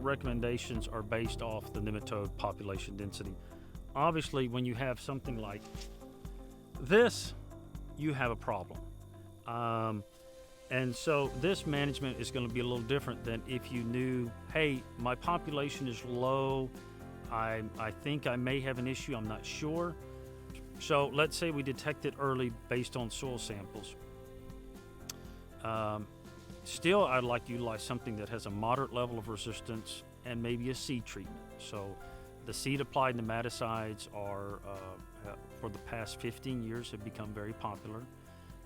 recommendations are based off the nematode population density. Obviously, when you have something like this, you have a problem. And so this management is going to be a little different than if you knew, hey, my population is low, I think I may have an issue, I'm not sure. So let's say we detect it early based on soil samples. Still, I'd like to utilize something that has a moderate level of resistance and maybe a seed treatment. So the seed applied nematicides are, for the past 15 years, have become very popular.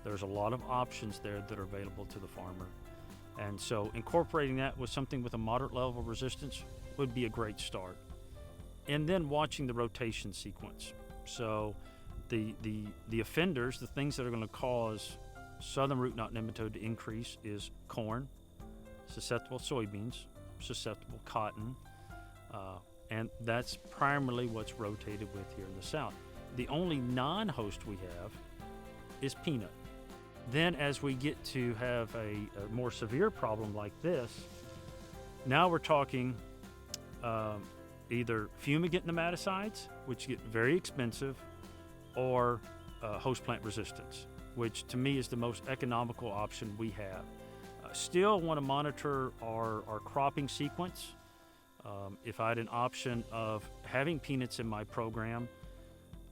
There's a lot of options there that are available to the farmer. And so incorporating that with something with a moderate level of resistance would be a great start. And then watching the rotation sequence. So the offenders, the things that are going to cause southern root knot nematode to increase is corn, susceptible soybeans, susceptible cotton, and that's primarily what's rotated with here in the south. The only non-host we have is peanut. Then as we get to have a more severe problem like this, now we're talking either fumigant nematicides, which get very expensive, or host plant resistance, which to me is the most economical option we have. Still want to monitor our cropping sequence. If I had an option of having peanuts in my program,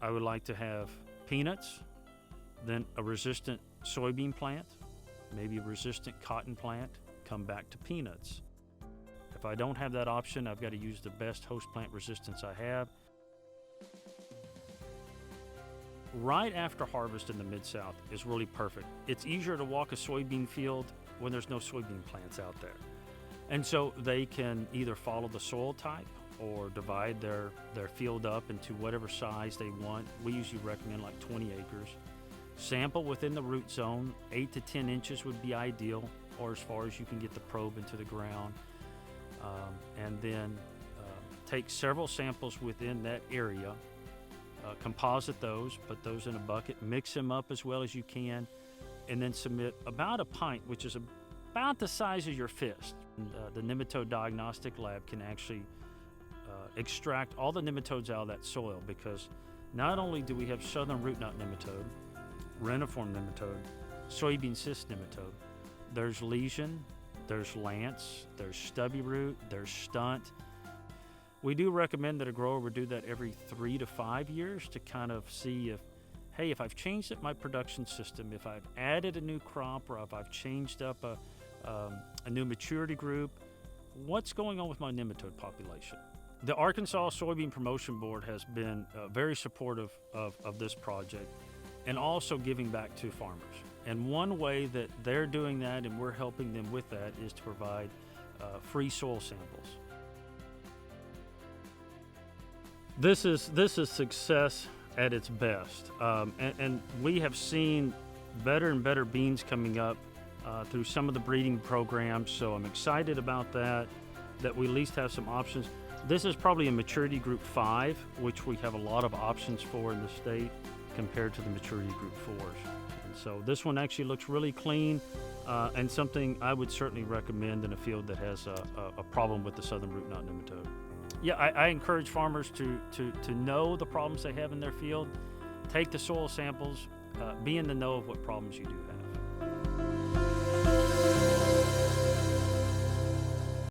I would like to have peanuts, then a resistant soybean plant, maybe a resistant cotton plant, come back to peanuts. If I don't have that option, I've got to use the best host plant resistance I have. Right after harvest in the Mid-South is really perfect. It's easier to walk a soybean field when there's no soybean plants out there. And so they can either follow the soil type or divide their field up into whatever size they want. We usually recommend like 20 acres. Sample within the root zone, 8 to 10 inches would be ideal, or as far as you can get the probe into the ground. And then take several samples within that area, composite those, put those in a bucket, mix them up as well as you can, and then submit about a pint, which is about the size of your fist. The nematode diagnostic lab can actually extract all the nematodes out of that soil, because not only do we have southern root knot nematode, reniform nematode, soybean cyst nematode, there's lesion, there's lance, there's stubby root, there's stunt. We do recommend that a grower would do that every 3 to 5 years to kind of see if, hey, if I've changed up my production system, if I've added a new crop, or if I've changed up a new maturity group, what's going on with my nematode population? The Arkansas Soybean Promotion Board has been very supportive of this project, and also giving back to farmers. And one way that they're doing that, and we're helping them with that, is to provide free soil samples. This is success at its best, and we have seen better and better beans coming up through some of the breeding programs. So I'm excited about that we at least have some options. This is probably a maturity group 5, which we have a lot of options for in the state compared to the maturity group 4s. And so this one actually looks really clean, and something I would certainly recommend in a field that has a problem with the southern root knot nematode. Yeah, I encourage farmers to know the problems they have in their field, take the soil samples, be in the know of what problems you do have.